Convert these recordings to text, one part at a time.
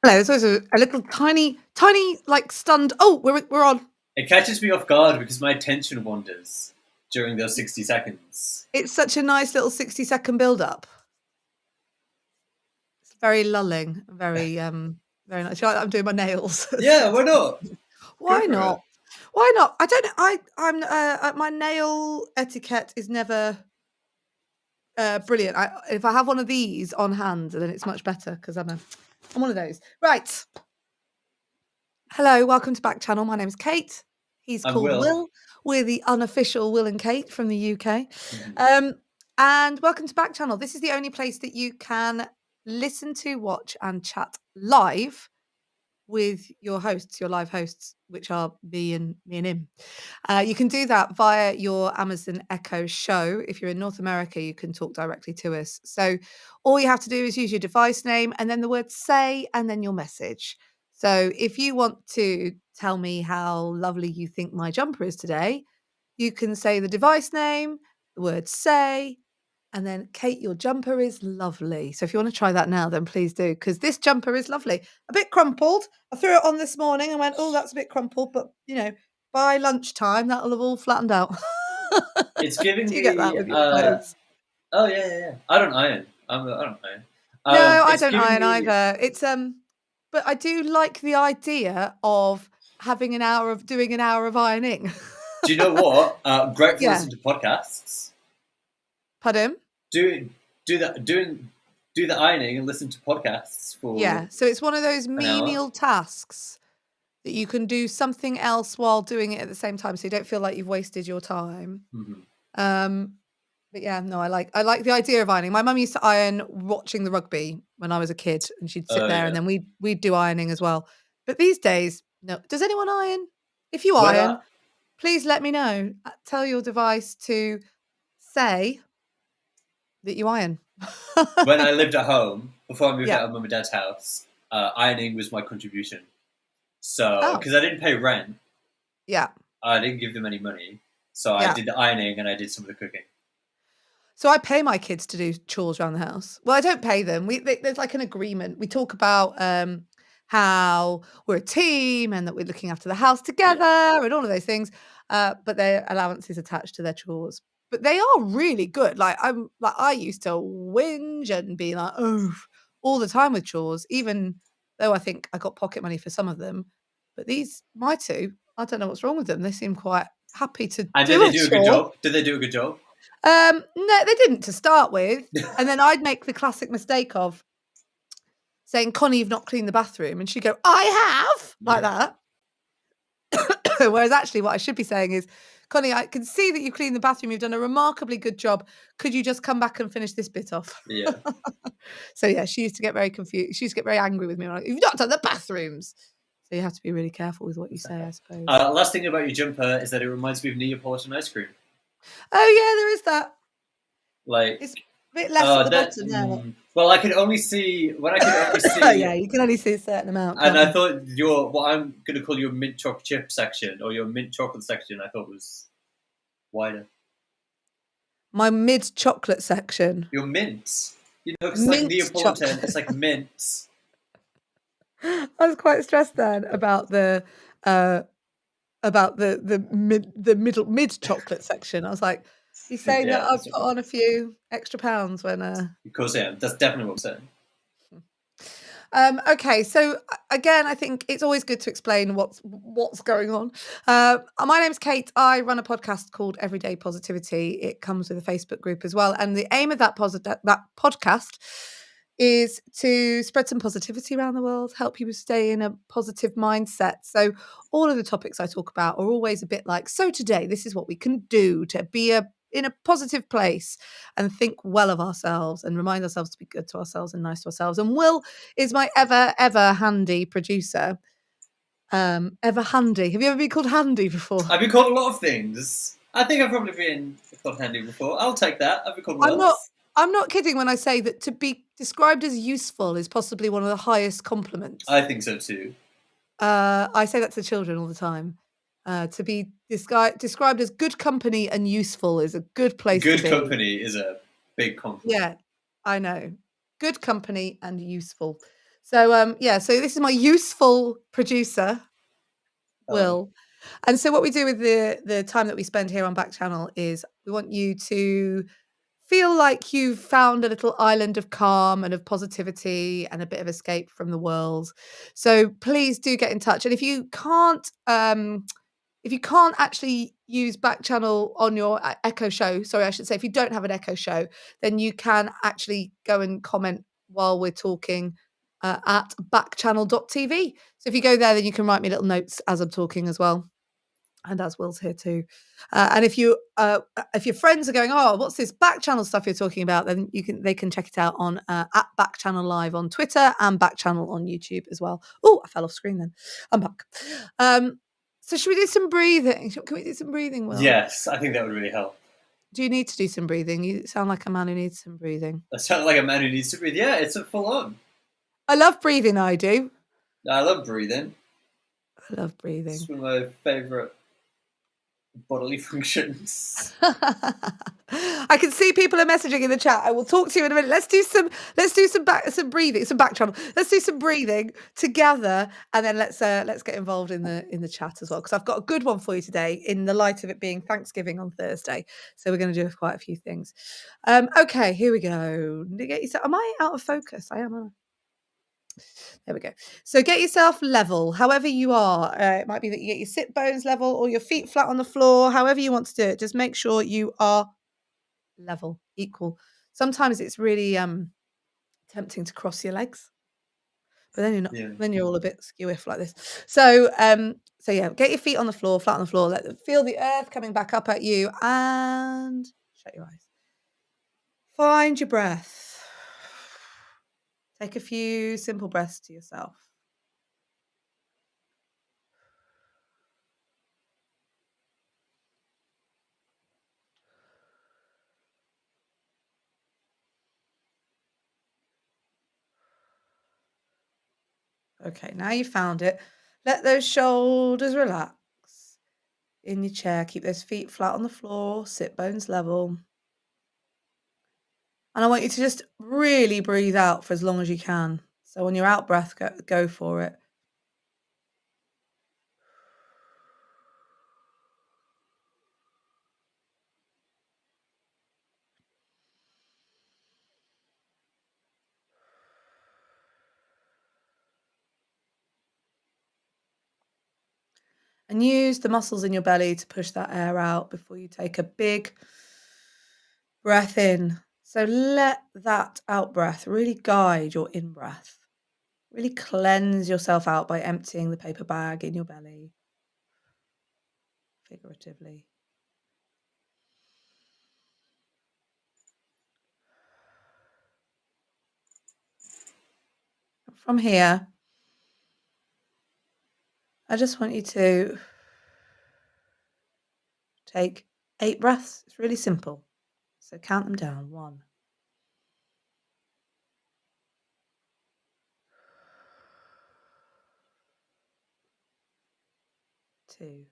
Hello, there's always a little tiny, like stunned. Oh, we're on. It catches me off guard because my attention wanders during those 60 seconds. It's such a nice little 60-second build-up. It's very lulling, very nice. I'm doing my nails. Yeah, why not? Why Go for not? it. Why not? I don't. I'm my nail etiquette is never brilliant. If I have one of these on hand, then it's much better because I'm one of those. Right. Hello, welcome to Backchannel. My name's Kate. He's I'm called Will. Will. We're the unofficial Will and Kate from the UK. Mhm. And welcome to Backchannel. This is the only place that you can listen to, watch, and chat live with your hosts, your live hosts, which are me and him. You can do that via your Amazon Echo show. If you're in North America, you can talk directly to us. So all you have to do is use your device name and then the word say and then your message. So if you want to tell me how lovely you think my jumper is today, you can say the device name, the word say, and then Kate, your jumper is lovely. So if you want to try that now, then please do, because this jumper is lovely. A bit crumpled. I threw it on this morning and went, oh, that's a bit crumpled, but by lunchtime that'll have all flattened out. It's giving Do you get that me. with your clothes? Oh yeah. I don't iron. I don't iron. No, I It's don't giving iron me. either. It's but I do like the idea of having doing an hour of ironing. Do you know what? Great for Yeah. listening to podcasts. Pardon? Do the ironing and listen to podcasts for Yeah. So it's one of those an hour. menial tasks that you can do something else while doing it at the same time, so you don't feel like you've wasted your time. Mhm. But yeah, no, I like the idea of ironing. My mum used to iron watching the rugby when I was a kid, and she'd sit Oh there, and yeah. then we'd do ironing as well. But these days, no. Does anyone iron? If you When iron, I please let me know. Tell your device to say that you iron. when I lived at home before I moved Yeah. out of mum and dad's house, ironing was my contribution. So Oh, because I didn't pay rent, yeah. I didn't give them any money. So I Yeah. did the ironing and I did some of the cooking. So I pay my kids to do chores around the house. Well, I don't pay them. There's like an agreement. We talk about how we're a team and that we're looking after the house together Yeah. and all of those things. But their allowance is attached to their chores. But they are really good. I used to whinge and be like, oh, all the time with chores, even though I think I got pocket money for some of them. But my two, I don't know what's wrong with them. They seem quite happy to And did do they a do a good chore. job? Did they do a good job? No, they didn't to start with. And then I'd make the classic mistake of saying, Connie, you've not cleaned the bathroom. And she'd go, I have, like Yeah. that. Whereas actually what I should be saying is, Connie, I can see that you've cleaned the bathroom. You've done a remarkably good job. Could you just come back and finish this bit off? Yeah. So yeah, she used to get very confused. She used to get very angry with me. Like, you've not done the bathrooms. So you have to be really careful with what you say, I suppose. Last thing about your jumper is that it reminds me of Neapolitan ice cream. Oh yeah, there is that. Like, It's a bit less at the that. bottom now. Well, I could only see when I could only see. Yeah, you can only see a certain amount. And Can't I you? thought what I'm going to call your mint chocolate chip section or your mint chocolate section, I thought was wider. My mid chocolate section. Your mint, because like Mint Neapolitan, chocolate. it's like mint. I was quite stressed then about the mid chocolate section. I was like, "You saying that Yeah, I've that's put right. on a few extra pounds when?" Of course, yeah, that's definitely what I'm saying. Okay, so again, I think it's always good to explain what's going on. My name's Kate. I run a podcast called Everyday Positivity. It comes with a Facebook group as well, and the aim of that podcast is to spread some positivity around the world, help people stay in a positive mindset. So all of the topics I talk about are always a bit like, so today, this is what we can do to be in a positive place and think well of ourselves and remind ourselves to be good to ourselves and nice to ourselves. And Will is my ever handy producer. Ever handy. Have you ever been called handy before? I've been called a lot of things. I think I've probably been called handy before. I'll take that. I've been called worse. I'm not kidding when I say that to be described as useful is possibly one of the highest compliments. I think so too. I say that to children all the time. To be described as good company and useful is a good place to Good be. company is a big compliment. Yeah, I know. Good company and useful. So, so this is my useful producer, Oh, Will. And so what we do with the time that we spend here on Back Channel is we want you to feel like you've found a little island of calm and of positivity and a bit of escape from the world. So please do get in touch. And if you can't actually use Back Channel on your Echo Show, sorry, I should say, if you don't have an Echo Show, then you can actually go and comment while we're talking at backchannel.tv. So if you go there, then you can write me little notes as I'm talking as well. And as Will's here too. And if your friends are going, "Oh, what's this back channel stuff you're talking about?" Then they can check it out on at Back Channel Live on Twitter and Back Channel on YouTube as well. Oh, I fell off screen then. I'm back. So should we do some breathing? Can we do some breathing, Will? yes, I think that would really help. Do you need to do some breathing? You sound like a man who needs some breathing. I sound like a man who needs to breathe. Yeah, it's a full on. I love breathing, I do. I love breathing. I love breathing. It's one of my favourite bodily functions. I can see people are messaging in the chat. I will talk to you in a minute. Let's do some breathing, some back channel. Let's do some breathing together, and then let's get involved in the chat as well, because I've got a good one for you today in the light of it being Thanksgiving on Thursday. So we're going to do quite a few things. Okay, here we go. Am I out of focus? I am. Aren't I? There we go. So get yourself level, however you are. It might be that you get your sit bones level or your feet flat on the floor, however you want to do it. Just make sure you are level, equal. Sometimes it's really tempting to cross your legs, but then you're not. Yeah. Then you're all a bit skew-iff like this. So yeah, get your feet on the floor, flat on the floor. Feel the earth coming back up at you, and shut your eyes. Find your breath. Take a few simple breaths to yourself. Okay, now you found it. Let those shoulders relax in your chair. Keep those feet flat on the floor, sit bones level. And I want you to just really breathe out for as long as you can. So on your out breath, go for it. And use the muscles in your belly to push that air out before you take a big breath in. So let that out breath really guide your in breath. Really cleanse yourself out by emptying the paper bag in your belly, figuratively. From here, I just want you to take 8 breaths. It's really simple. So count them down. 1, 2,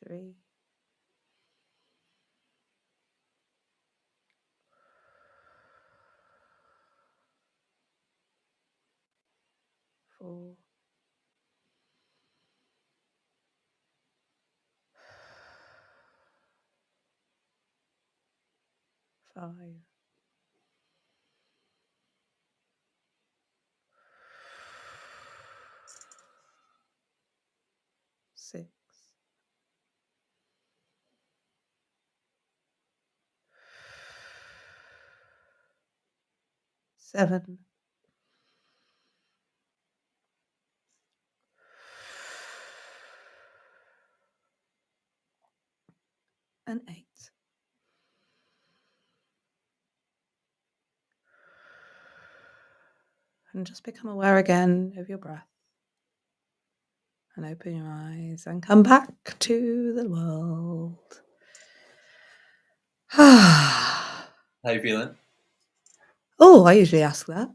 3, 4, 5, 6, 7, and 8. And just become aware again of your breath. And open your eyes and come back to the world. How you feeling? Oh, I usually ask that.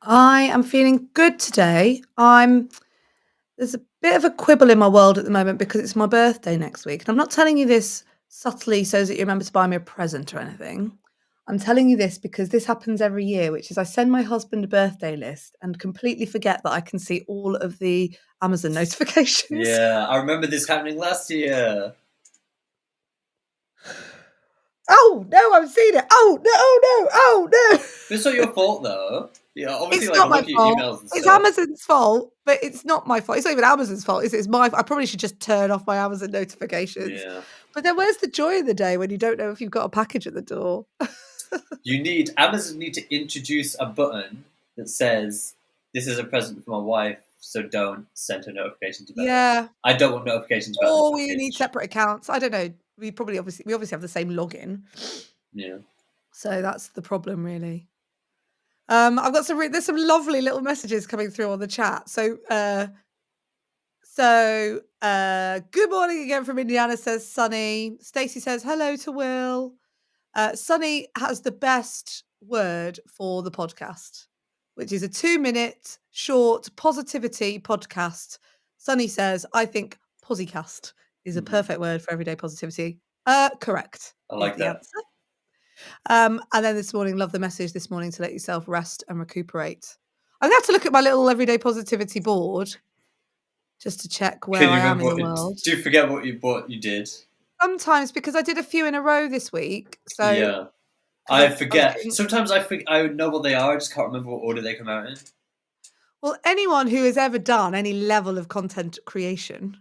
I am feeling good today. There's bit of a quibble in my world at the moment because it's my birthday next week. And I'm not telling you this subtly so that you remember to buy me a present or anything. I'm telling you this because this happens every year, which is I send my husband a birthday list and completely forget that I can see all of the Amazon notifications. Yeah, I remember this happening last year. Oh no, I've seen it. Oh no, oh no, oh no. It's not your fault though. Yeah, obviously, It's like not look my at your fault. emails and It's stuff. Amazon's fault, but it's not my fault. It's not even Amazon's fault, is it? It's my I probably should just turn off my Amazon notifications. Yeah. But then where's the joy of the day when you don't know if you've got a package at the door? Amazon need to introduce a button that says, "This is a present for my wife, so don't send her notifications about it." Yeah. I don't want notifications about this Or we need package. separate accounts. I don't know. We obviously have the same login. Yeah. So that's the problem really. I've got there's some lovely little messages coming through on the chat. Good morning again from Indiana, says Sunny. Stacey says hello to Will. Sunny has the best word for the podcast, which is a 2-minute short positivity podcast. Sunny says, I think posicast is a perfect word for everyday positivity. Correct I is like the that. answer. And then this morning, love the message this morning to let yourself rest and recuperate. I'm gonna have to look at my little everyday positivity board just to check where Can you I am remember in the what? world. Do you forget what you did? Sometimes because I did a few in a row this week, so Yeah, because I I was forget. doing Sometimes I know what they are. I just can't remember what order they come out in. well, anyone who has ever done any level of content creation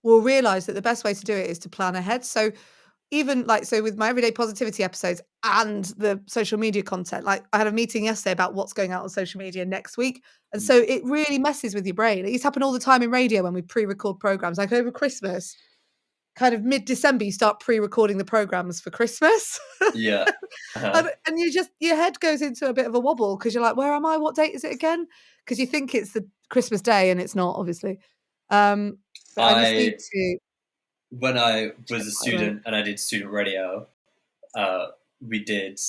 will realise that the best way to do it is to plan ahead. So even with my everyday positivity episodes and the social media content, like I had a meeting yesterday about what's going out on social media next week. And so it really messes with your brain. It used to happen all the time in radio when we pre-record programs, like over Christmas, kind of mid-December, you start pre-recording the programs for Christmas. Yeah. Uh-huh. And your head goes into a bit of a wobble because you're like, where am I? What date is it again? Because you think it's the Christmas day and it's not, obviously. But I just need I to When I check was a my way. student and I did student radio, we did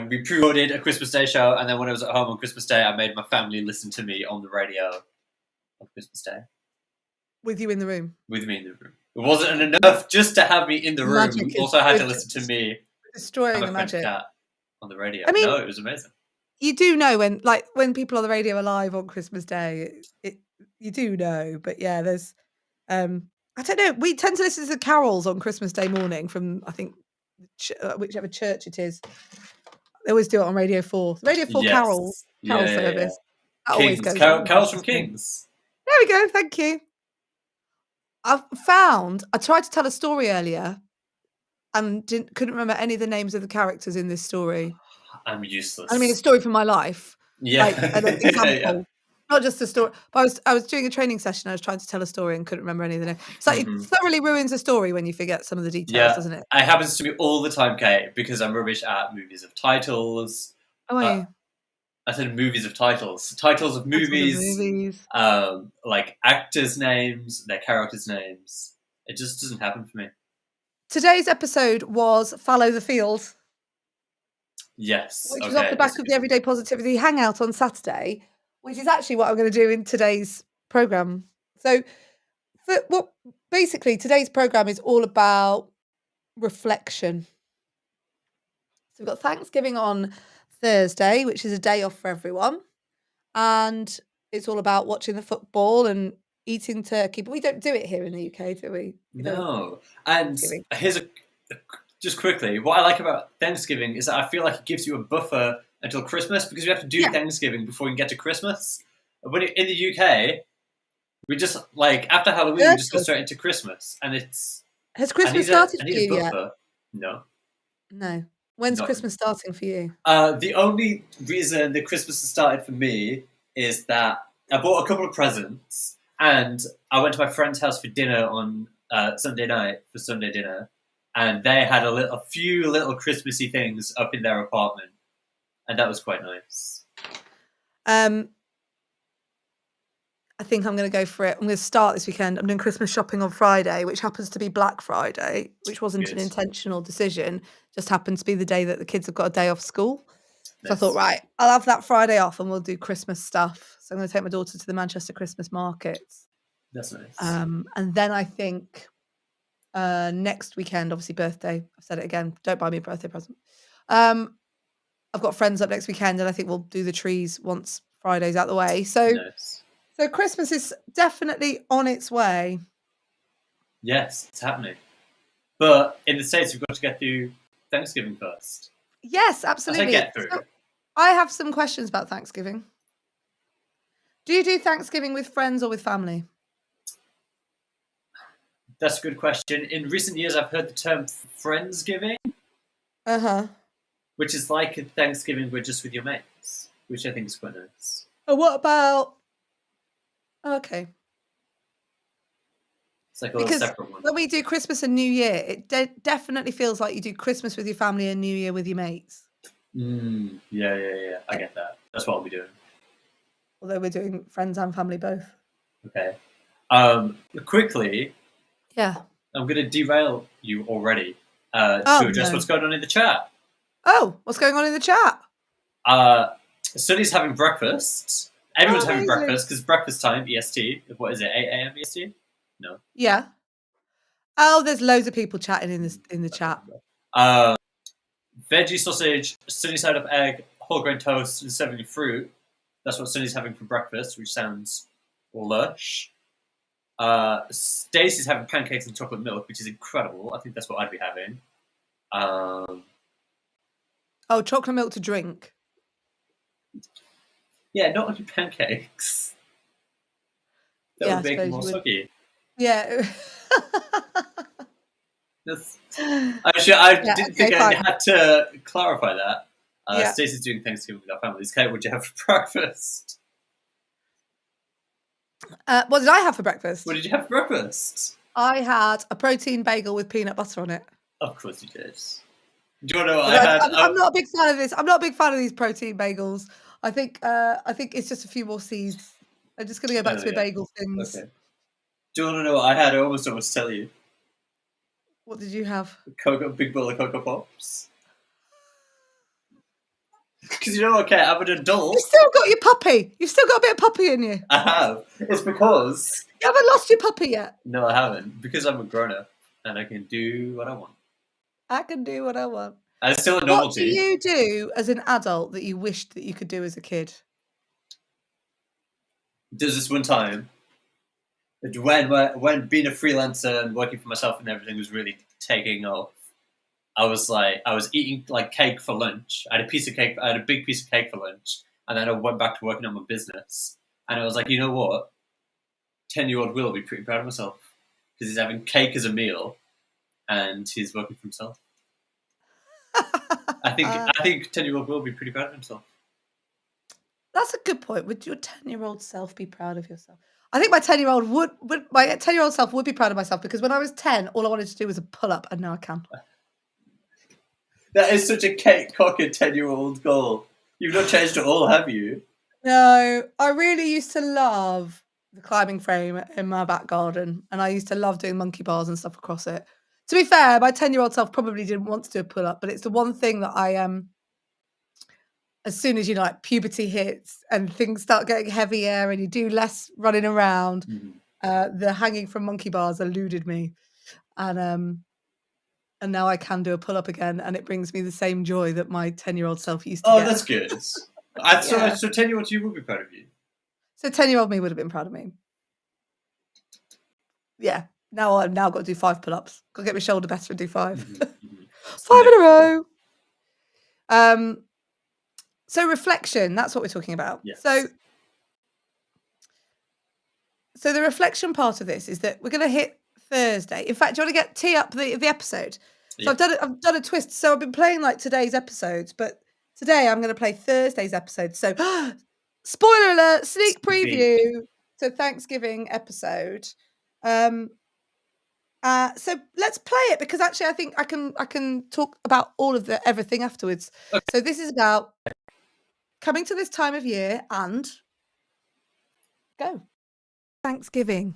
we pre-recorded a Christmas Day show, and then when I was at home on Christmas Day, I made my family listen to me on the radio on Christmas Day With you in the room. with me in the room. It wasn't enough just to have me in the room. Magic We is also had to we're listen to me destroying have the a French magic. cat on the radio. I mean, No, it was amazing. you do know when people on the radio are live on Christmas Day, it you do know, but yeah, there's, I don't know, we tend to listen to the carols on Christmas Day morning from, I think, whichever church it is. They always do it on Radio 4. Radio 4 Yes. carol Yeah. service. That always Kings. goes on Carols from Christmas Day. Kings. There we go, thank you. I tried to tell a story earlier and couldn't remember any of the names of the characters in this story. I'm I mean, a useless. story from my life, Yeah. like an Yeah. example, not just a story. But I was doing a training session, I was trying to tell a story and couldn't remember any of the names. So it Mhm. thoroughly ruins a story when you forget some of the details, Yeah, doesn't it? it happens to me all the time, Kate, because I'm rubbish at movies of titles. Oh, are Uh, you? I said movies of titles. Titles of Titles of movies, movies. like actors' names, their characters' names. It just doesn't happen for me. Today's episode was Fallow the Field, Yes, which was off the okay. back of the Everyday Positivity Hangout on Saturday, which is actually what I'm gonna do in today's programme. So, basically today's programme is all about reflection. So we've got Thanksgiving on Thursday, which is a day off for everyone, and it's all about watching the football and eating turkey, but we don't do it here in the UK, do we? We don't No. And Thanksgiving. here's just quickly, what I like about Thanksgiving is that I feel like it gives you a buffer until Christmas because we have to do Yeah. Thanksgiving before we can get to Christmas. When in the UK, we just after Halloween, we just go Turtle. straight into Christmas, and it's Has I Christmas need a started I for need a you yet? buffer. No, No. When's not. Christmas starting for you? The only reason that Christmas has started for me is that I bought a couple of presents, and I went to my friend's house for dinner on Sunday night for Sunday dinner, and they had a few little Christmassy things up in their apartment, and that was quite nice. I think I'm gonna go for it. I'm gonna start this weekend. I'm doing Christmas shopping on Friday, which happens to be Black Friday, which wasn't an Good. intentional decision, just happened to be the day that the kids have got a day off school. So I thought, right, I'll have that Friday off and we'll do Christmas stuff. So I'm going to take my daughter to the Manchester Christmas markets. That's nice. And then I think next weekend, obviously birthday. I've said it again. Don't buy me a birthday present. I've got friends up next weekend, and I think we'll do the trees once Friday's out the way. So, nice. So Christmas is definitely on its way. Yes, it's happening. But in the States, we've got to get through Thanksgiving first. Yes, absolutely. Get through. So I have some questions about Thanksgiving. Do you do Thanksgiving with friends or with family? That's a good question. In recent years, I've heard the term Friendsgiving. Which is like a Thanksgiving, but just with your mates, which I think is quite nice. Oh, what about... Okay. It's like a little separate one. When we do Christmas and New Year, it definitely feels like you do Christmas with your family and New Year with your mates. Yeah. I get that. That's what I'll be doing. Although we're doing friends and family both. Okay. Quickly. Yeah. I'm going to derail you already to address what's going on in the chat. Oh, what's going on in the chat? Sunny's having breakfast. Everyone's having breakfast because breakfast time, EST. What is it, 8 a.m. EST? No. Yeah. Oh, there's loads of people chatting in the chat. Veggie sausage, sunny side up egg, whole grain toast, and serving fruit. That's what Sunny's having for breakfast, which sounds lush. Stacey's having pancakes and chocolate milk, which is incredible. I think that's what I'd be having. Chocolate milk to drink. Yeah, not only pancakes. That would make them more soggy. Yeah. I didn't think I had to clarify that. Stacey's doing Thanksgiving with our families. Kate, what did you have for breakfast? What did I have for breakfast? What did you have for breakfast? I had a protein bagel with peanut butter on it. Of course you did. Do you want to know what I had? I'm not a big fan of this. I'm not a big fan of these protein bagels. I think it's just a few more seeds. I'm just going to go back to my bagel things. Okay. Do you want to know what I had? I almost tell you. What did you have? A big bowl of Cocoa Pops. Because you know what, Kate, I'm an adult. You've still got your puppy. You've still got a bit of puppy in you. I have. It's because... You haven't lost your puppy yet. No, I haven't. Because I'm a grown-up and I can do what I want. I can do what I want. And it's still a novelty. What do you do as an adult that you wished that you could do as a kid? There's this one time when being a freelancer and working for myself and everything was really taking off. I was eating like cake for lunch. I had a big piece of cake for lunch, and then I went back to working on my business. And I was like, you know what? 10-year-old Will will be pretty proud of himself because he's having cake as a meal, and he's working for himself. I think 10-year-old Will will be pretty proud of himself. That's a good point. Would your 10-year-old self be proud of yourself? I think my 10-year-old self would be proud of myself because when I was 10, all I wanted to do was a pull-up, and now I can. That is such a cake-cocked 10-year-old goal. You've not changed at all, have you? No, I really used to love the climbing frame in my back garden, and I used to love doing monkey bars and stuff across it. To be fair, my 10-year-old self probably didn't want to do a pull-up, but it's the one thing that I as soon as puberty hits and things start getting heavier and you do less running around, the hanging from monkey bars eluded me, and now I can do a pull-up again, and it brings me the same joy that my 10-year-old self used to get. Oh, that's good. So 10-year-old you would be proud of you. So 10-year-old me would have been proud of me. Yeah. Now I've got to do 5 pull-ups. Got to get my shoulder better and do 5. 5 in a row. So reflection, that's what we're talking about. Yes. So the reflection part of this is that we're going to hit Thursday. In fact, do you want to tee up the episode? So I've done a twist. So I've been playing today's episodes, but today I'm going to play Thursday's episode. So spoiler alert, sneak preview to Thanksgiving episode. So let's play it because actually I think I can talk about all of everything afterwards. Okay. So this is about coming to this time of year and go. Thanksgiving.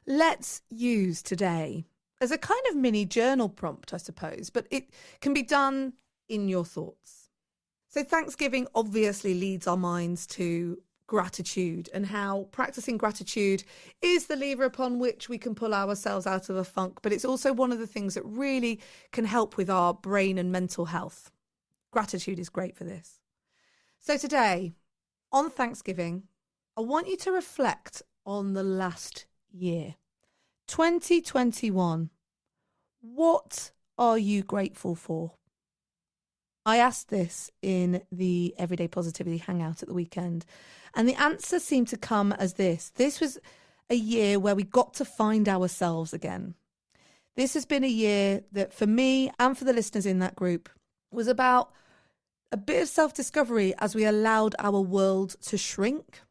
Let's use today as a kind of mini journal prompt, I suppose, but it can be done in your thoughts. So Thanksgiving obviously leads our minds to gratitude and how practicing gratitude is the lever upon which we can pull ourselves out of a funk, but it's also one of the things that really can help with our brain and mental health. Gratitude is great for this. So today, on Thanksgiving, I want you to reflect on the last year, 2021. What are you grateful for? I asked this in the Everyday Positivity Hangout at the weekend, and the answer seemed to come as this. This was a year where we got to find ourselves again. This has been a year that for me and for the listeners in that group was about a bit of self-discovery as we allowed our world to shrink.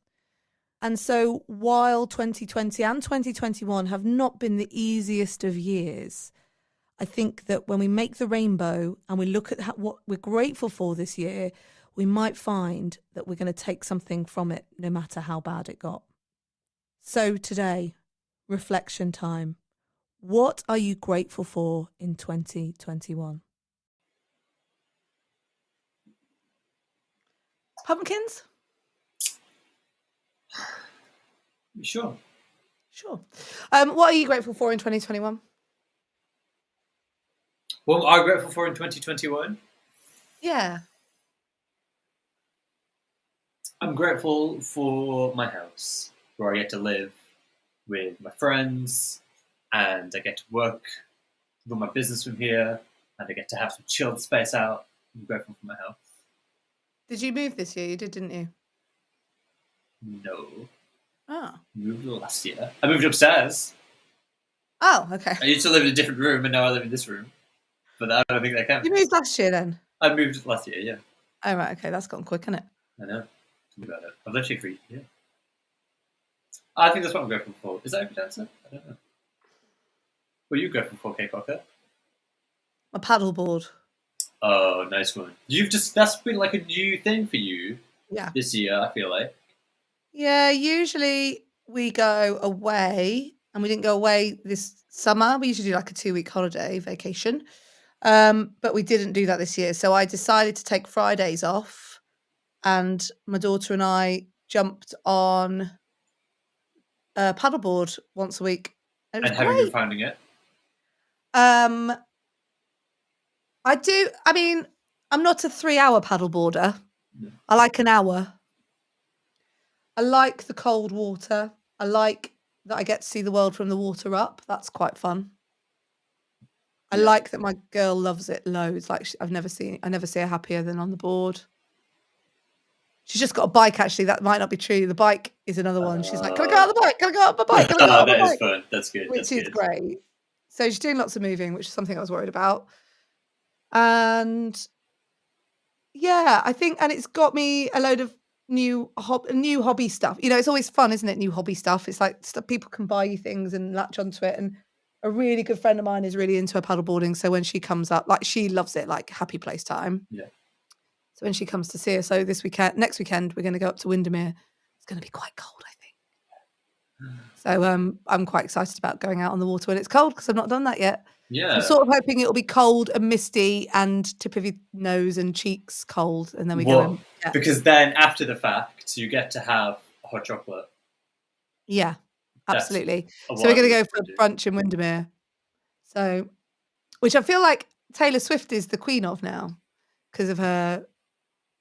And so while 2020 and 2021 have not been the easiest of years, I think that when we make the rainbow and we look at what we're grateful for this year, we might find that we're going to take something from it, no matter how bad it got. So today, reflection time. What are you grateful for in 2021? Pumpkins? Sure. Sure. What are you grateful for in 2021? What am I grateful for in 2021? Yeah. I'm grateful for my house, where I get to live with my friends, and I get to work, run my business from here, and I get to have some chilled space out. I'm grateful for my house. Did you move this year? You did, didn't you? No. Oh. Moved last year. I moved upstairs. Oh, okay. I used to live in a different room, and now I live in this room. But I don't think that counts. You moved last year then? I moved last year, yeah. Oh, right. Okay. That's gone quick, isn't it? I know. Tell me about it. I've lived here for a year. I think that's what I'm grateful for. Is that a good answer? I don't know. What are you grateful for, K-Cocker? A paddleboard. Oh, nice one. That's been like a new thing for you this year, I feel like. Yeah, usually we go away, and we didn't go away this summer. We usually do like a 2-week holiday vacation. But we didn't do that this year. So I decided to take Fridays off, and my daughter and I jumped on a paddleboard once a week. And it was And how have you been great. finding it? I mean, I'm not a 3-hour paddleboarder. No. I like an hour. I like the cold water. I like that I get to see the world from the water up. That's quite fun. I Yeah. like that my girl loves it loads. Like I never see her happier than on the board. She's just got a bike, actually. That might not be true. The bike is another one. She's like, "Can I go on the bike? Can I go on my bike? Can I go on my That is bike?" fun. That's good. Which is great. So she's doing lots of moving, which is something I was worried about. And yeah, I think, and it's got me a load of new hobby stuff. You know, it's always fun, isn't it? New hobby stuff. It's like stuff people can buy you things and latch onto it. And a really good friend of mine is really into her paddleboarding. So when she comes up, like she loves it, like happy place time. Yeah. So when she comes to see us, so next weekend, we're going to go up to Windermere. It's going to be quite cold, I think. So I'm quite excited about going out on the water when it's cold, because I've not done that yet. Yeah. So I'm sort of hoping it'll be cold and misty and tip of your nose and cheeks cold, and then we go in. Yeah. Because then after the fact, you get to have hot chocolate. Yeah, absolutely. So we're going to go for a brunch in Windermere. So, which I feel like Taylor Swift is the queen of now, because of her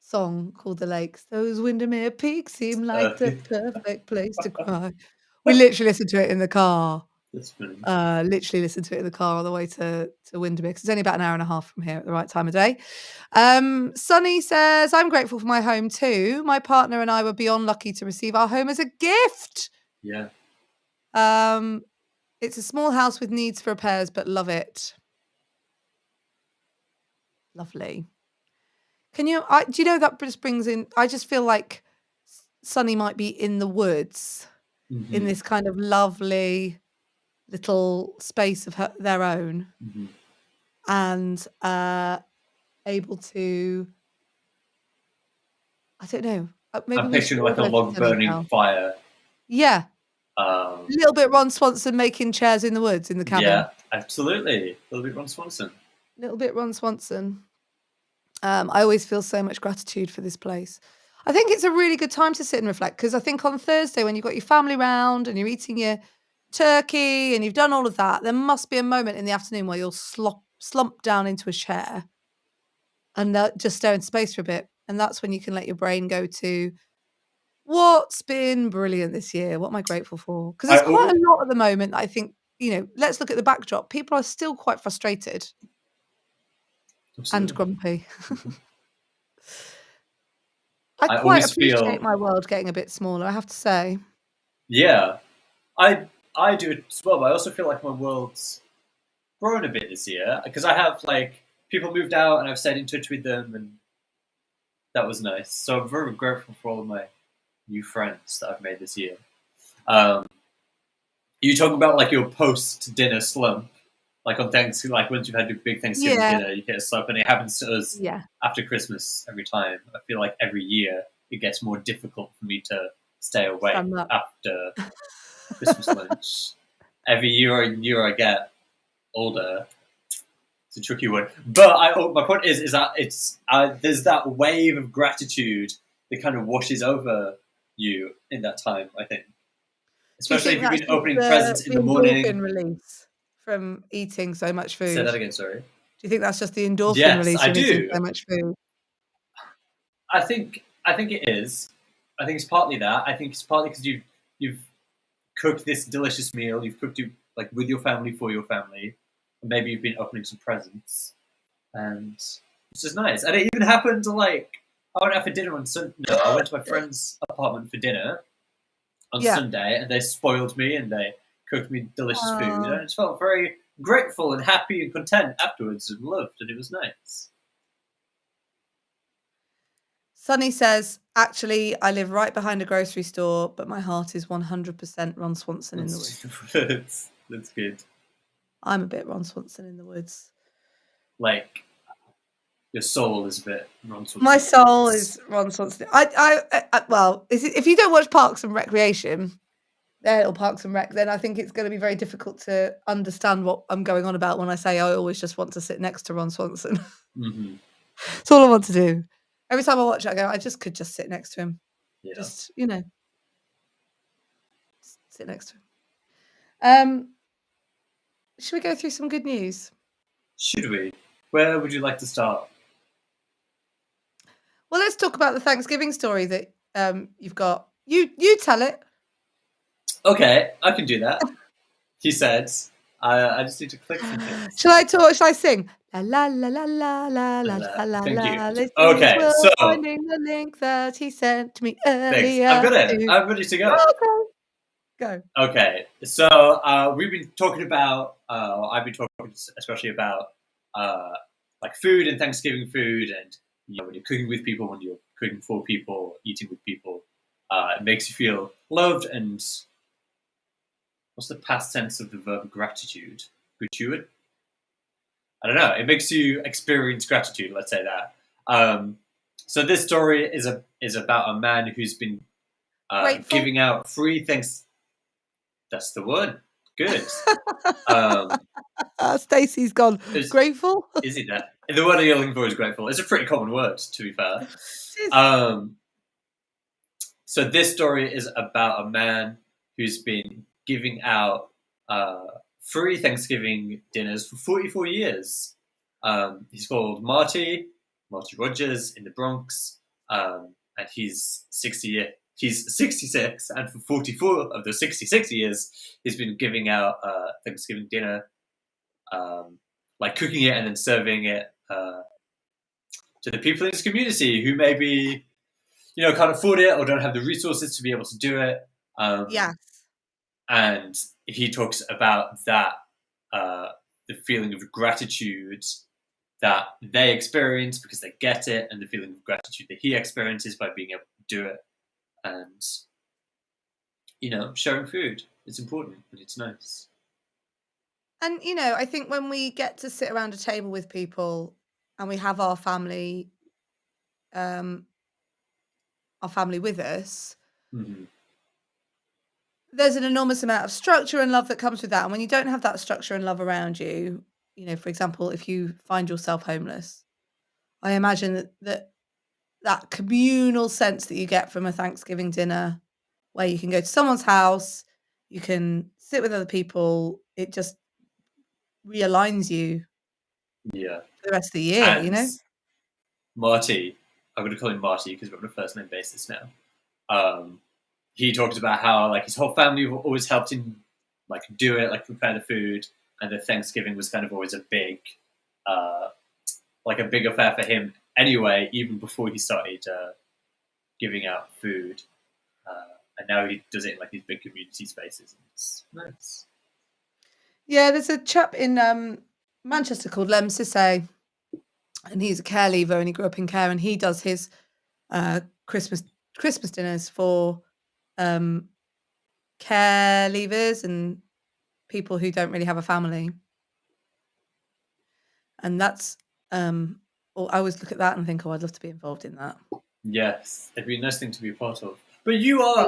song called The Lakes. Those Windermere peaks seem like the perfect place to cry. We literally listened to it in the car. That's funny. Literally listened to it in the car on the way to Windermere, because it's only about an hour and a half from here at the right time of day. Sunny says, "I'm grateful for my home too. My partner and I were beyond lucky to receive our home as a gift." Yeah. It's a small house with needs for repairs, but love it. Lovely. Do you know that just brings in, I just feel like Sunny might be in the woods in this kind of lovely little space of their own, and able to, I don't know, maybe I'm picturing like a log burning fire. Yeah. A little bit Ron Swanson making chairs in the woods in the cabin. Yeah, absolutely. A little bit Ron Swanson. Little bit Ron Swanson. I always feel so much gratitude for this place. I think it's a really good time to sit and reflect because I think on Thursday when you've got your family round and you're eating your turkey and you've done all of that, there must be a moment in the afternoon where you'll slump down into a chair and just stare into space for a bit. And that's when you can let your brain go to what's been brilliant this year? What am I grateful for? Because I there's quite always, a lot at the moment that I think, let's look at the backdrop. People are still quite frustrated and absolutely. grumpy. I I quite always appreciate feel, my world getting a bit smaller, I have to say. yeah, I do it as well, but I also feel like my world's grown a bit this year because I have like people moved out and I've stayed in touch with them, and that was nice. So I'm very grateful for all of my new friends that I've made this year. Um, you talk about like your post dinner slump, like on Thanksgiving, like once you've had your big Thanksgiving Yeah, dinner, you get a slump, and it happens to us yeah, after Christmas every time. I feel like every year it gets more difficult for me to stay awake stand up. after Christmas lunch. Every year I get older, it's a tricky one. But my point is that it's there's that wave of gratitude that kind of washes over you in that time. I think, Do you especially think if you've that's been just opening the presents in the the morning. endorphin release from eating so much Say food? that Do again. Sorry. you think that's just the endorphin Yes, release I from eating do. so much food? I think it is. I think it's partly that. I think it's partly because you've cooked this delicious meal. You've cooked it like with your family for your family, and maybe you've been opening some presents, and it's just nice. And it even happened like I went out for dinner on Sunday. No, I went to my friend's apartment for dinner on Yeah. Sunday, and they spoiled me and they cooked me delicious food, and Oh. I just felt very grateful and happy and content afterwards, and loved, and it was nice. Sunny says, "Actually, I live right behind a grocery store, but my heart is 100% Ron Swanson in the woods." That's good. I'm a bit Ron Swanson in the woods. Like your soul is a bit My Ron soul is Ron Swanson. Well, if you don't watch Parks and Recreation, or Parks and Rec, then I think it's gonna be very difficult to understand what I'm going on about when I say I always just want to sit next to Ron Swanson. Mm-hmm. It's all I want to do. Every time I watch it, I go, "I just could just sit next to him." Yeah. Just, sit next to him. Um, should we go through some good news? Should we? Where would you like to start? Well, let's talk about the Thanksgiving story that, you've got. You tell it. Okay, I can do that. He said, I just need to click some things. Shall I talk? Shall I sing? La la la la la la la la la Thank you. la. This is Okay, Will so finding the link that he sent me thanks. I've earlier got it. to I'm ready to go. okay, go. Okay, so we've been talking about. I've been talking especially about uh, like food and Thanksgiving food, and when you're cooking with people, when you're cooking for people, eating with people, it makes you feel loved. And what's the past tense of the verb gratitude? Gratuit? I don't know. It makes you experience gratitude. Let's say that. So this story is about a man who's been Grateful. giving out free things. That's the word. Good. Um, Stacey's gone. is Grateful. is it that? The word you're looking for is grateful. It's a pretty common word, to be fair. Tis- Um, so this story is about a man who's been giving out uh, free Thanksgiving dinners for 44 years. He's called Marty Rogers in the Bronx, and he's 66, and for 44 of those 66 years, he's been giving out Thanksgiving dinner, like cooking it and then serving it to the people in his community who maybe can't afford it or don't have the resources to be able to do it. Yes. And he talks about that, uh, the feeling of gratitude that they experience because they get it, and the feeling of gratitude that he experiences by being able to do it. And sharing food, it's important and it's nice. And I think when we get to sit around a table with people and we have um, our family with us, Mm-hmm. there's an enormous amount of structure and love that comes with that. And when you don't have that structure and love around you, for example, if you find yourself homeless, I imagine that communal sense that you get from a Thanksgiving dinner where you can go to someone's house, you can sit with other people, it just realigns you Yeah. for the rest of the year, you And know? Marty, I'm going to call him Marty because we're on a first name basis now. He talked about how like his whole family always helped him like do it, like prepare the food, and that Thanksgiving was kind of always a big, like a big affair for him anyway, even before he started giving out food. And now he does it in like these big community spaces. And it's nice. Yeah, there's a chap in Manchester called Lem Sisse, and he's a care leaver and he grew up in care, and he does his Christmas dinners for care leavers and people who don't really have a family. And that's or I always look at that and think, oh, I'd love to be involved in that. Yes, it'd be a nice thing to be a part of. But you are,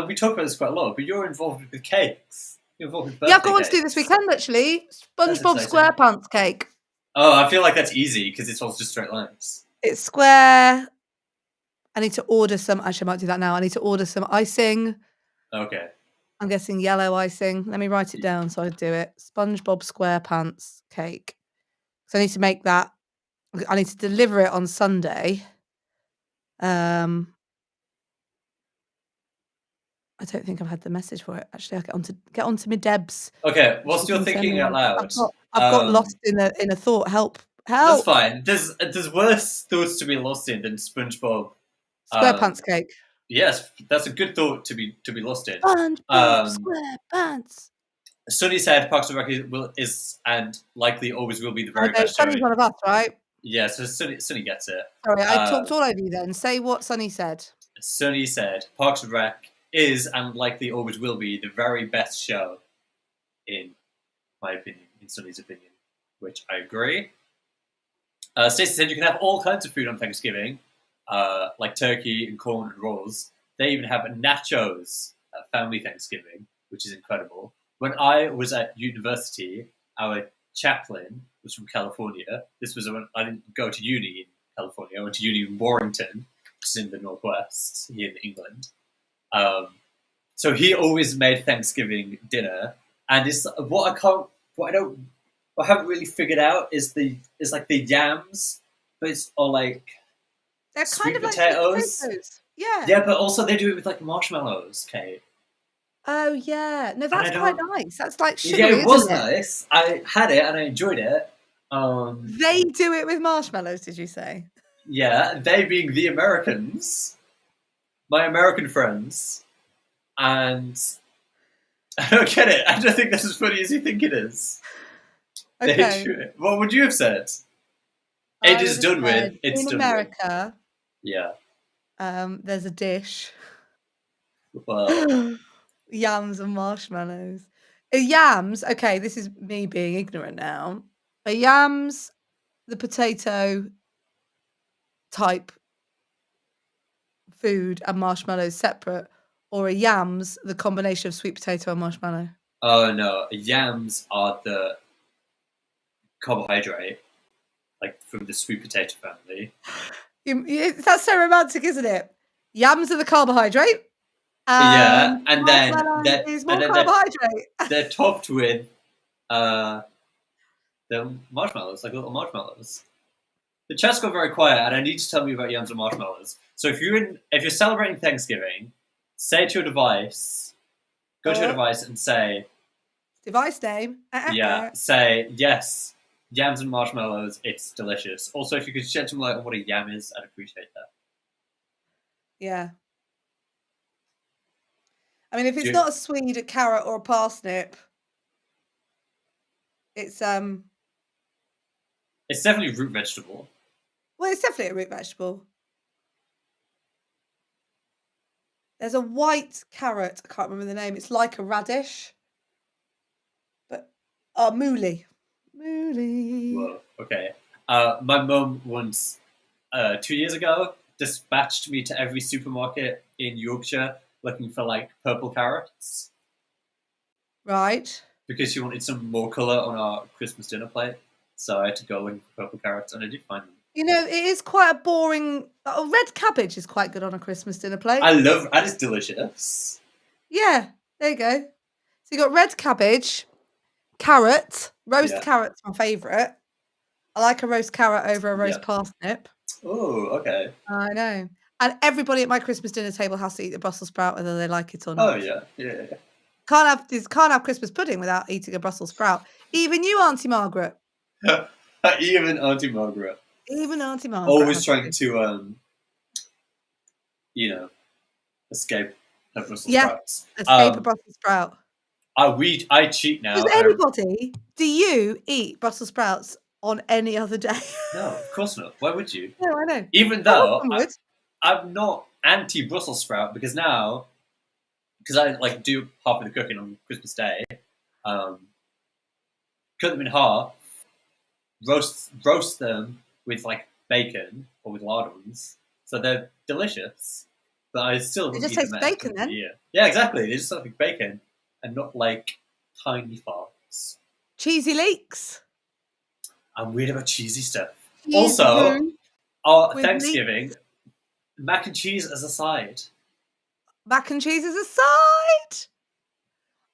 we talk about this quite a lot, but you're involved with cakes. You're involved with birthday Yeah, I've got one to do this cakes. weekend actually. SpongeBob exciting. SquarePants cake. Oh, I feel like that's easy because it's all just straight lines. It's square. I need to order some. Actually, I might do that now. I need to order some icing. Okay. I'm guessing yellow icing. Let me write it down so I do it. SpongeBob SquarePants cake. So I need to make that. I need to deliver it on Sunday. I don't think I've had the message for it. Actually, I'll get onto my Debs. Okay, whilst you're thinking out loud, I've got lost in a thought. Help! That's fine. There's worse thoughts to be lost in than SpongeBob. SquarePants cake. Yes, that's a good thought to be lost in. SpongeBob SquarePants. Sunny said Parks and Rec is and likely always will be the very best show. Sunny's one of us, right? Yeah, so Sunny gets it. Sorry, I talked all over you then. Say what Sunny said. Sunny said Parks and Rec is and likely always will be the very best show, in my opinion, in Sunny's opinion, which I agree. Stacey said you can have all kinds of food on Thanksgiving, like turkey and corn and rolls. They even have nachos at family Thanksgiving, which is incredible. When I was at university, our chaplain was from California. This was when I didn't go to uni in California. I went to uni in Warrington, which is in the northwest, here in England. So he always made Thanksgiving dinner, and it's what I haven't really figured out is like the yams, but it's all like they're sweet kind of potatoes. Like potatoes. Yeah. Yeah, but also they do it with like marshmallows, Kate. Oh yeah, no, that's quite nice. That's like sugary, yeah, it was isn't it? nice. I had it and I enjoyed it. They do it with marshmallows, did you say? Yeah, they being the Americans, my American friends, and I don't get it. I don't think that's as funny as you think it is. Okay. What would you have said? It is done with. It's in done America. With. Yeah. There's a dish. Well. Yams and marshmallows. Yams. Okay, this is me being ignorant now. Are yams the potato type food and marshmallows separate, or are yams the combination of sweet potato and marshmallow? Oh no, yams are the carbohydrate, like from the sweet potato family. That's so romantic, isn't it? Yams are the carbohydrate. Yeah, and then they're topped with the marshmallows, like little marshmallows. The chat's got very quiet, and I need to tell you about yams and marshmallows. So if you're celebrating Thanksgiving, say to your device, go to your device and say, device name. Yeah, say yes, yams and marshmallows. It's delicious. Also, if you could shed some light on what a yam is, I'd appreciate that. Yeah. I mean, if it's not a Swede, a carrot, or a parsnip, it's definitely a root vegetable. Well, it's definitely a root vegetable. There's a white carrot. I can't remember the name. It's like a radish. But mooli. Mooli. Whoa. Okay. My mum once 2 years ago dispatched me to every supermarket in Yorkshire looking for like purple carrots. Right. Because she wanted some more colour on our Christmas dinner plate. So I had to go looking for purple carrots, and I did find them. You know, it is quite a boring. Red cabbage is quite good on a Christmas dinner plate. That is delicious. Yeah, there you go. So you got red cabbage, carrot, roast Yeah. carrot's my favourite. I like a roast carrot over a roast Yeah. parsnip. Oh, okay. I know. And everybody at my Christmas dinner table has to eat the Brussels sprout, whether they like it or Oh, not. yeah. Yeah. Can't have Christmas pudding without eating a Brussels sprout. Even you, Auntie Margaret. Even Auntie Margaret. Even Auntie Margaret Always has trying to. to, escape her Brussels Yeah, sprouts. escape a Brussels sprout. I cheat Does now. anybody? Do you eat Brussels sprouts on any other day? No, of course not. Why would you? No, I know. Even My though husband would. I'm not anti Brussels sprout because I like do half of the cooking on Christmas Day, cut them in half, roast them with like bacon or with lardons, so they're delicious. But I still It wouldn't just eat them tastes at any bacon time of the then. year. Yeah, exactly. They just look like bacon and not like tiny farts. Cheesy leeks. I'm weird about cheesy stuff. Cheese Also, roux our with Thanksgiving, leeks. mac and cheese as a side. Mac and cheese as a side.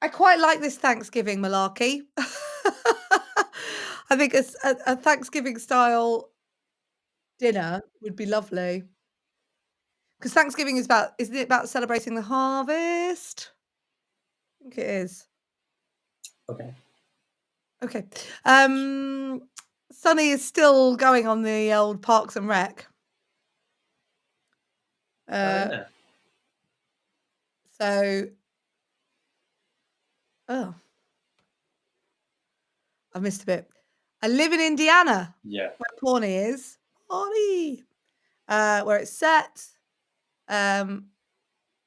I quite like this Thanksgiving malarkey. I think a Thanksgiving style dinner would be lovely. Because Thanksgiving isn't it about celebrating the harvest? I think it is. Okay. Okay. Sunny is still going on the old Parks and Rec. Oh Uh, yeah. so oh, I missed a bit. I live in Indiana, Yeah. where Pawnee is. Pawnee, where it's set. Um,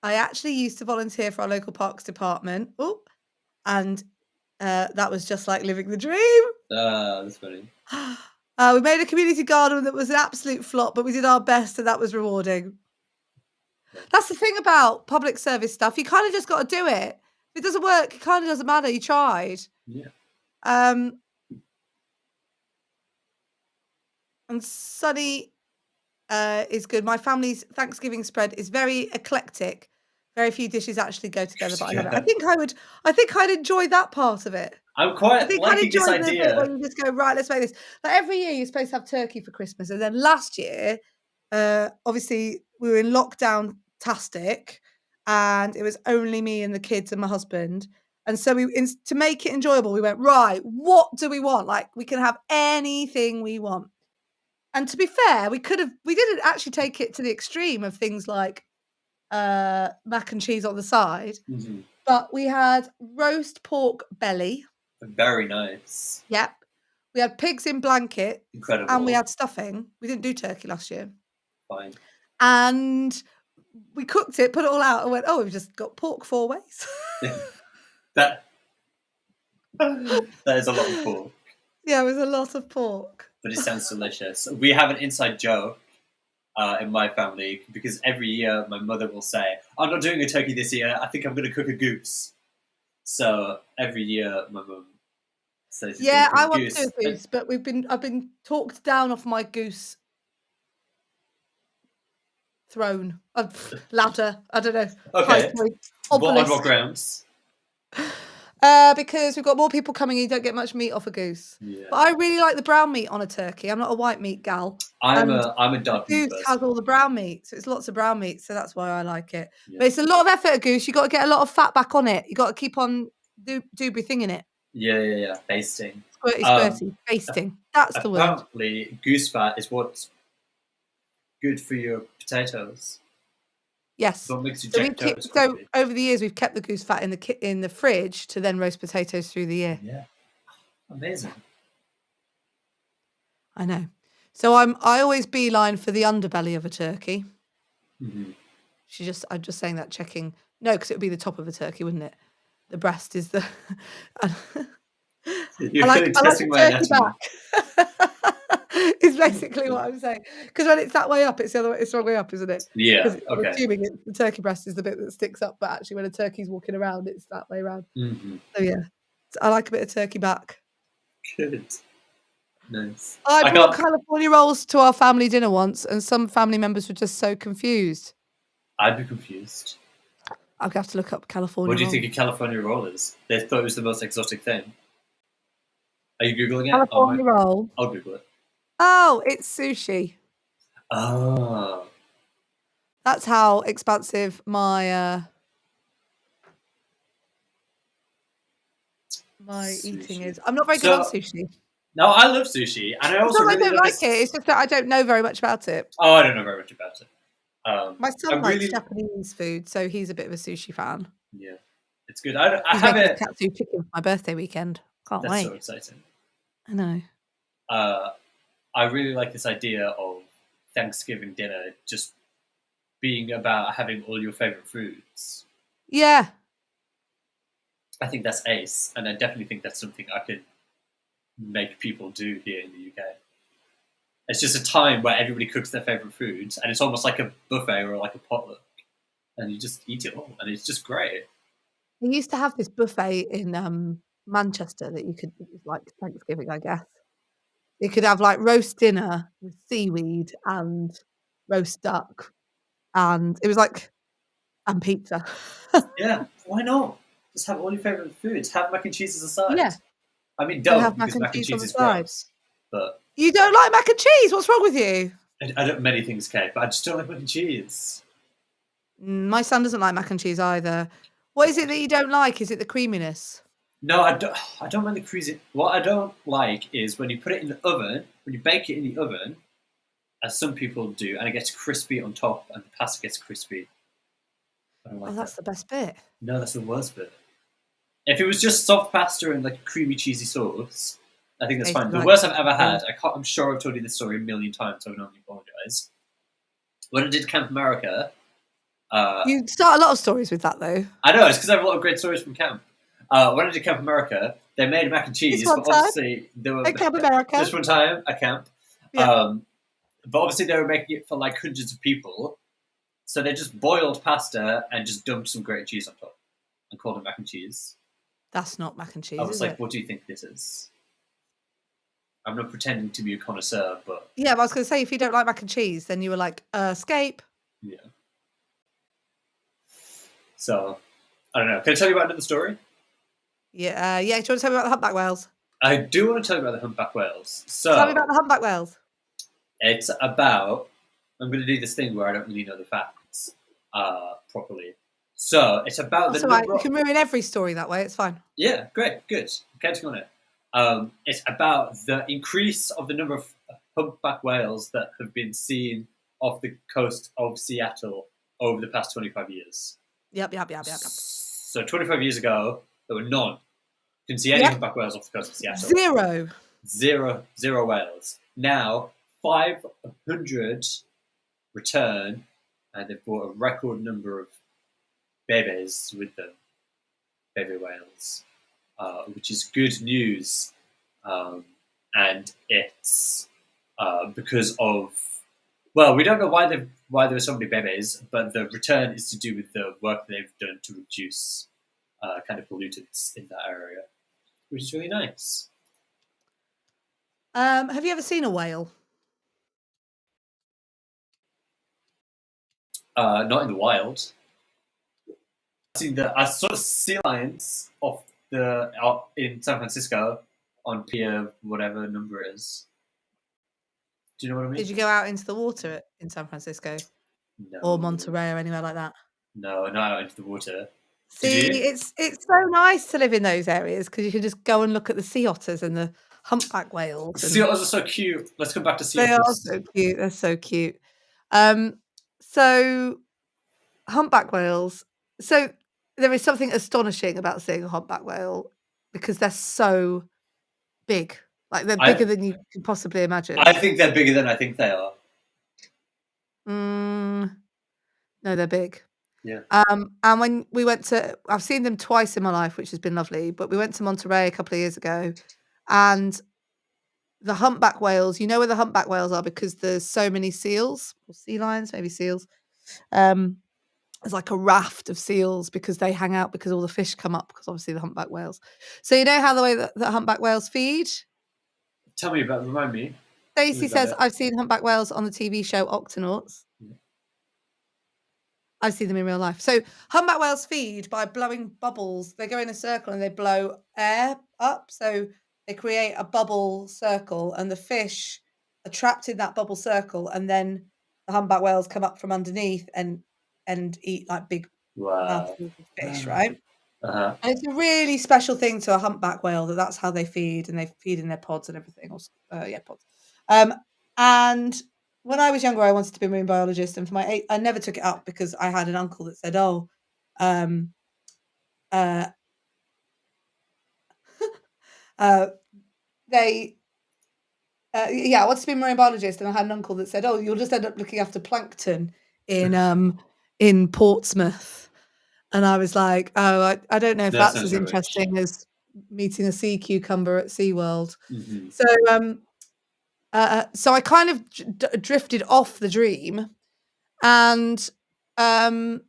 I actually used to volunteer for our local parks department. Oh, and that was just like living the dream. That's funny. We made a community garden that was an absolute flop, but we did our best, and that was rewarding. That's the thing about public service stuff. You kind of just got to do it. If it doesn't work, it kind of doesn't matter. You tried. Yeah. Um, and Sunny is good. My family's Thanksgiving spread is very eclectic. Very few dishes actually go together, but I love it. Yeah. I think I'd enjoy that part of it. I'm I quite think I'd liking this enjoy the bit where idea. you just go, right, let's make this. Like every year, you're supposed to have turkey for Christmas, and then last year, obviously, we were in lockdown-tastic, and it was only me and the kids and my husband. And so to make it enjoyable, we went, right, what do we want? Like we can have anything we want. And to be fair, we didn't actually take it to the extreme of things like mac and cheese on the side, Mm-hmm. but we had roast pork belly. Very nice. Yep. We had pigs in blankets and we Incredible. had stuffing. We didn't do turkey last year. Fine. And we cooked it, put it all out, and went, oh, we've just got pork 4 ways. that that is a lot of pork, Yeah, it was a lot of pork. but it sounds delicious. We have an inside joke in my family because every year my mother will say, "I'm not doing a turkey this year. I think I'm going to cook a goose." So every year my mum says she's going Yeah, to cook I a want to goose. do a goose, but I've been talked down off my goose throne, ladder. I don't know, high Okay. point, On what obelisk. grounds? Because we've got more people coming in, you don't get much meat off a goose. Yeah. But I really like the brown meat on a turkey. I'm not a white meat gal. I'm And a the dark meat goose has person. all the brown meat, so it's lots of brown meat, so that's why I like it. Yeah. But it's a lot of effort, a goose. You got to get a lot of fat back on it. You got to keep on doobie thinging it. Yeah. Basting. Squirty, Um, squirty, basting. That's the word. Apparently, goose fat is what's good for your potatoes. Yes. What makes you So jack potatoes quickly. over the years we've kept the goose fat in the fridge to then roast potatoes through the year. Yeah. Amazing. I know. So I always beeline for the underbelly of a turkey. Mm-hmm. I'm just saying that checking. No, because it would be the top of a turkey, wouldn't it? The breast is the. You're I really like testing a my turkey anatomy. back. Is basically what I'm saying. Because when it's that way up, it's the other way. It's the wrong way up, isn't it? Yeah. Because I'm Okay. assuming the turkey breast is the bit that sticks up, but actually, when a turkey's walking around, it's that way around. Mm-hmm. So yeah, I like a bit of turkey back. Good. Nice. I I brought can't. California rolls to our family dinner once, and some family members were just so confused. I'd be confused. I'd have to look up What California do you roll. think a California roll is? They thought it was the most exotic thing. Are you googling it? Oh my! California roll. I'll Google it. Oh, it's sushi. Oh, That's how expansive my my eating sushi. is. I'm not very good on So sushi. now I love sushi, and I It's also not that I really don't love like it, this. it's just that I don't know very much about it. Oh, I don't know very much about it. My I son likes really, Japanese food, so he's a bit of a sushi fan. yeah, it's good. I He's have making us it. katsu chicken for my birthday weekend. Can't That's so wait. exciting. I know. Uh, I really like this idea of Thanksgiving dinner just being about having all your favorite foods. Yeah. I think that's ace, and I definitely think that's something I could make people do here in the UK. It's just a time where everybody cooks their favorite foods, and it's almost like a buffet or like a potluck, and you just eat it all, and it's just great. They used to have this buffet in, Manchester that you could it was like Thanksgiving, I guess. You could have, like, roast dinner with seaweed and roast duck, and it was like and pizza. Yeah, why not? Just have all your favorite foods. Have mac and cheese as a side. Yeah, I mean, and don't have mac because and mac and cheese on cheese the is side. gross. But You don't like mac and cheese? What's wrong with you? I don't many things, Kate. But I just don't like mac and cheese. My son doesn't like mac and cheese either. What is it God. that you don't like? Is it the creaminess? No, I don't. I don't mind the crazy. What I don't like is when you put it in the oven, when you bake it in the oven, as some people do, and it gets crispy on top, and the pasta gets crispy. I don't Oh, like that's that. the best bit. No, that's the worst bit. If it was just soft pasta and like a creamy cheesy sauce, I think that's Tastes fine. The like worst I've ever yeah. had, I'm sure I've told you this story a million times, so I can only apologise. When I did Camp America, You start a lot of stories with that though. I know it's because I have a lot of great stories from camp. When I did Camp America, they made mac and This cheese, one but time obviously they were at Camp America. just one time at camp. Yeah. But obviously they were making it for like hundreds of people, so they just boiled pasta and just dumped some grated cheese on top and called it mac and cheese. That's not mac and I cheese, was is like, it? "What do you think this is?" I'm not pretending to be a connoisseur, but Yeah, but I was gonna say if you don't like mac and cheese, then you were like, escape. yeah. So I don't know. Can I tell you about another story? Yeah, yeah. Do you want to tell me about the humpback whales? I do want to tell you about the humpback whales. Tell me about So the humpback whales. it's about. I'm going to do this thing where I don't really know the facts properly. So it's about the That's all right. number. You can ruin every story that way. It's fine. Yeah, great, good. Counting on it. It's about the increase of the number of humpback whales that have been seen off the coast of Seattle over the past 25 years. Yep. So 25 years ago, there were none. Didn't see any Yep. humpback whales off the coast of Seattle. Zero. Zero whales. Now, 500 return, and they've brought a record number of babies with them, baby whales, which is good news. And it's because of, well, we don't know why there were so many babies, but the return is to do with the work they've done to reduce kind of pollutants in that area, which is really nice. Have you ever seen a whale? Not in the wild. I saw the sea lions out in San Francisco on pier whatever number it is. Do you know what I mean? Did you go out into the water in San Francisco No. or Monterey or anywhere like that? No, not out into the water. See, Did you? it's so nice to live in those areas because you can just go and look at the sea otters and the humpback whales. Sea And otters are so cute. Let's come back to sea they are otters. so cute. They're so cute. So humpback whales. So there is something astonishing about seeing a humpback whale because they're so big. Like they're bigger than you can possibly imagine. I think they're bigger than I think they are. No, they're big. Yeah. And when we went to, I've seen them twice in my life, which has been lovely. But we went to Monterey a couple of years ago, and the humpback whales. You know where the humpback whales are because there's so many seals or sea lions, maybe seals. There's like a raft of seals because they hang out because all the fish come up because obviously the humpback whales. So you know how the way that the humpback whales feed? Tell me about. Remind me. Stacey says, it. I've seen humpback whales on the TV show Octonauts. Yeah. I've seen them in real life. So humpback whales feed by blowing bubbles. They go in a circle and they blow air up. So they create a bubble circle and the fish are trapped in that bubble circle. And then the humpback whales come up from underneath and eat like big Wow. mouthfuls of fish, right? Uh-huh. And it's a really special thing to a humpback whale that's how they feed, and they feed in their pods and everything. Or pods. And when I was younger, I wanted to be a marine biologist, and I never took it up because I had an uncle that said, "Oh, they." I wanted to be a marine biologist, and I had an uncle that said, "Oh, you'll just end up looking after plankton in Portsmouth." And I was like, "Oh, I don't know if that's as interesting as meeting a sea cucumber at SeaWorld." Mm-hmm. So I kind of drifted off the dream, and then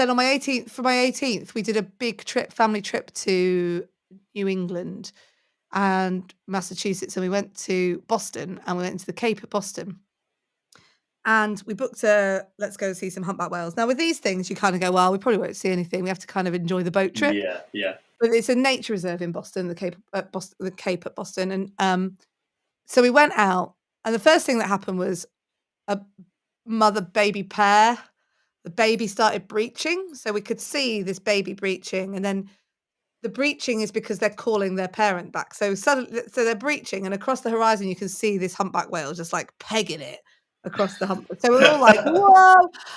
on my 18th, we did a big family trip to New England and Massachusetts, and we went to Boston, and we went into the Cape at Boston. And we booked let's go see some humpback whales. Now, with these things, you kind of go, well, we probably won't see anything. We have to kind of enjoy the boat trip. Yeah. But it's a nature reserve in Boston, the Cape at Boston. And so we went out, and the first thing that happened was a mother-baby pair. The baby started breaching, so we could see this baby breaching, and then the breaching is because they're calling their parent back. So they're breaching, and across the horizon, you can see this humpback whale just like pegging it across the hump. So we're all like, whoa!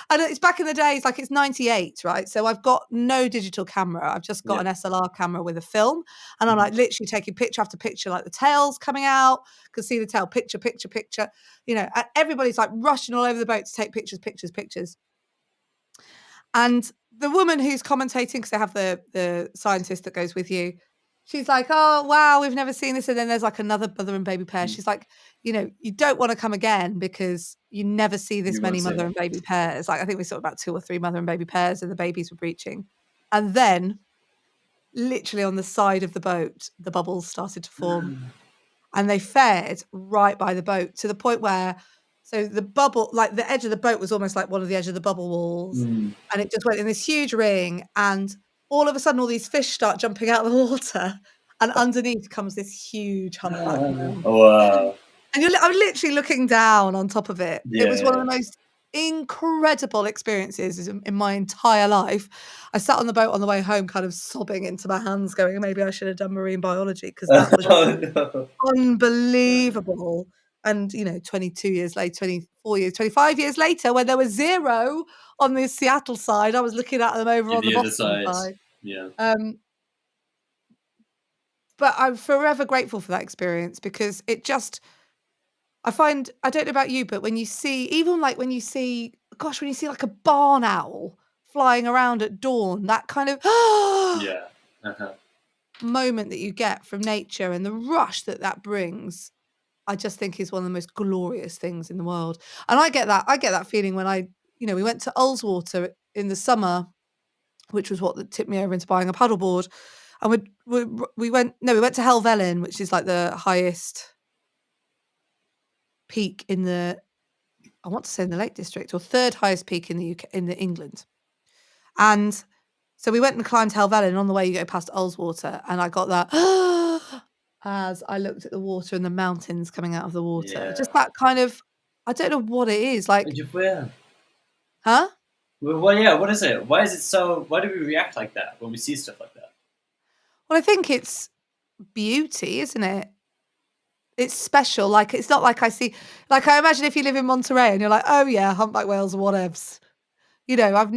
And it's back in the days, like it's 98, right? So I've got no digital camera. I've just got an SLR camera with a film, and I'm like literally taking picture after picture, like the tail's coming out, could see the tail, picture. You know, and everybody's like rushing all over the boat to take pictures. And the woman who's commentating, because they have the scientist that goes with you, she's like, "Oh, wow, we've never seen this." And then there's like another mother and baby pair. She's like, "You know, you don't want to come again because you never see this many mother and baby pairs." Like, I think we saw about 2 or 3 mother and baby pairs, and the babies were breaching. And then, literally on the side of the boat, the bubbles started to form. And they fed right by the boat to the point where, so the bubble, like the edge of the boat was almost like one of the edge of the bubble walls. And it just went in this huge ring. And all of a sudden, all these fish start jumping out of the water. And underneath comes this huge humpback whale. Wow. And I'm literally looking down on top of it. It was one of the most incredible experiences in my entire life. I sat on the boat on the way home kind of sobbing into my hands going, maybe I should have done marine biology, because that was unbelievable. And, you know, 22 years later, 24 years, 25 years later, when there was 0 on the Seattle side, I was looking at them over on the Boston side. Yeah. But I'm forever grateful for that experience, because it just, I find, I don't know about you, but when you see like a barn owl flying around at dawn, that kind of moment that you get from nature and the rush that brings, I just think is one of the most glorious things in the world. And I get that feeling when we went to Ullswater in the summer, which was what tipped me over into buying a paddleboard. And we went to Helvellyn, which is like the highest peak in the Lake District, or 3rd highest peak in the UK, in England. And so we went and climbed Helvellyn, and on the way you go past Ullswater, and I got that as I looked at the water and the mountains coming out of the water. Yeah. Just that kind of, I don't know what it is, like. Huh? Well, yeah, what is it? Why do we react like that when we see stuff like that? Well, I think it's beauty, isn't it? It's special. Like, it's not like I I imagine if you live in Monterey and you're like, oh yeah, humpback whales or whatevs. You know, I'd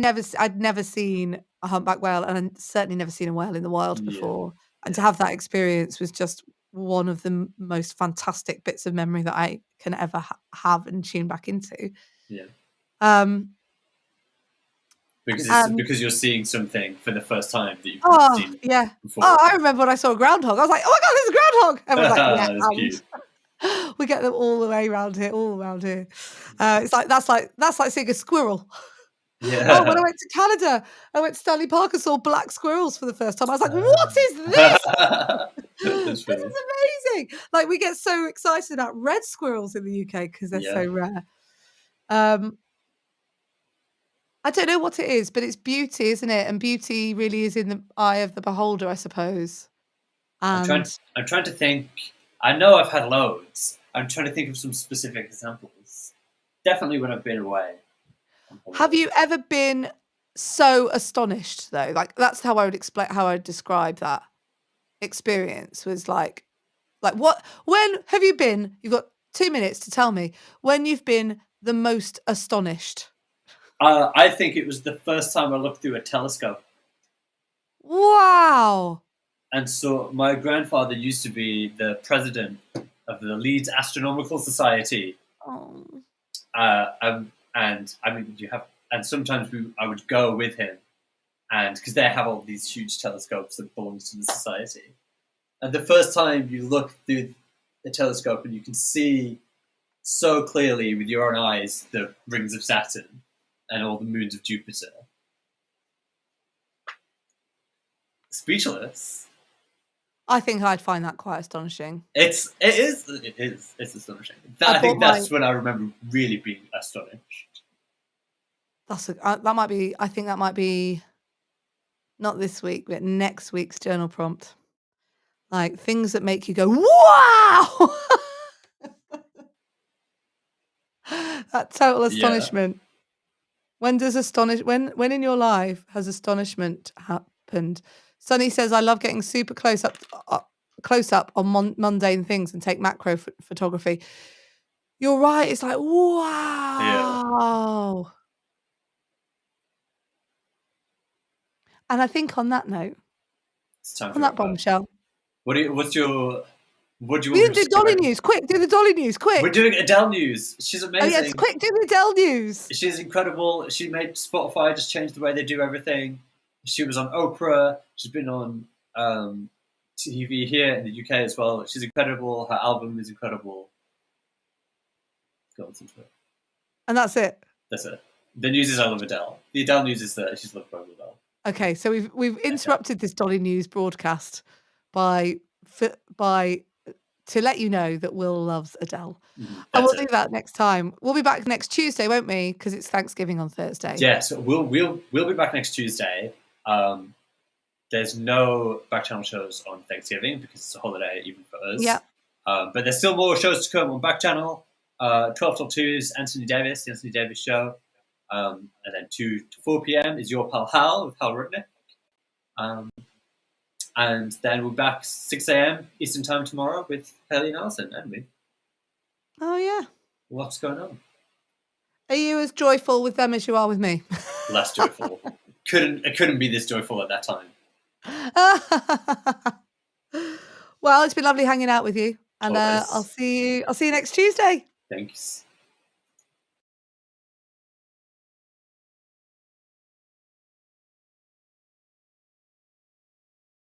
never seen a humpback whale, and I'd certainly never seen a whale in the wild before. And to have that experience was just one of the most fantastic bits of memory that I can ever have and tune back into. Yeah. Because you're seeing something for the first time that you've never seen before. Oh, I remember when I saw a groundhog. I was like, oh my God, there's a groundhog. Everyone's like, yeah, cute. We get them all the way around here, it's like that's like seeing a squirrel. Yeah. Oh, when I went to Canada, I went to Stanley Park and saw black squirrels for the first time. I was like, what is this? That's This funny. is amazing. Like, we get so excited about red squirrels in the UK because they're so Yeah. rare. I don't know what it is, but it's beauty, isn't it? And beauty really is in the eye of the beholder, I suppose. I'm trying. And I'm trying to think. I know I've had loads. I'm trying to think of some specific examples. Definitely when I've been away on have holiday. you ever been so astonished though? Like, that's how I would explain how I would describe that experience was like what when have you been? You've got 2 minutes to tell me when you've been the most astonished. I think it was the first time I looked through a telescope. Wow. And so my grandfather used to be the president of the Leeds Astronomical Society. Oh. And I mean, and sometimes I would go with him, and because they have all these huge telescopes that belong to the society. And the first time you look through the telescope and you can see so clearly with your own eyes the rings of Saturn and all the moons of Jupiter. Speechless. I think I'd find that quite astonishing. It's astonishing. I I think bought my that's when I remember really being astonished. that might be I think that might be not this week, but next week's journal prompt. Like, things that make you go, "Wow!" That total Yeah. astonishment. When does when in your life has astonishment happened? Sunny says, "I love getting super close up on mundane things and take macro photography." You're right. It's like, Yeah. wow. And I think on that note, It's time on to that wrap up. bombshell, What do you want we me didn't to do skip Dolly over? news. Quick, do the Dolly news. We're Quick. doing Adele news. She's Oh yes, amazing. quick, do the Adele news. She's incredible. She made Spotify just change the way they do everything. She was on Oprah. She's been on TV here in the UK as well. She's incredible. Her album is incredible. Go listen to it. And that's it. That's it. The news is I love Adele. The Adele news is that she's loved by Adele. Okay, so we've interrupted this Dolly news broadcast by to let you know that Will loves Adele. And That's we'll do it. that next time. We'll be back next Tuesday, won't we? Because it's Thanksgiving on Thursday. Yes, we'll be back next Tuesday. There's no Backchannel shows on Thanksgiving because it's a holiday even for us. Yeah. But there's still more shows to come on Backchannel. 12 till 2 is Anthony Davis, the Anthony Davis Show. And then 2 to 4 p.m. is Your Pal Hal with Hal Rudnick. And then we're back 6 a.m. Eastern Time tomorrow with Haley Nelson, and me. Oh yeah. What's going on? Are you as joyful with them as you are with me? Less joyful. couldn't be this joyful at that time. Well, it's been lovely hanging out with you, and Always. I'll see you next Tuesday. Thanks.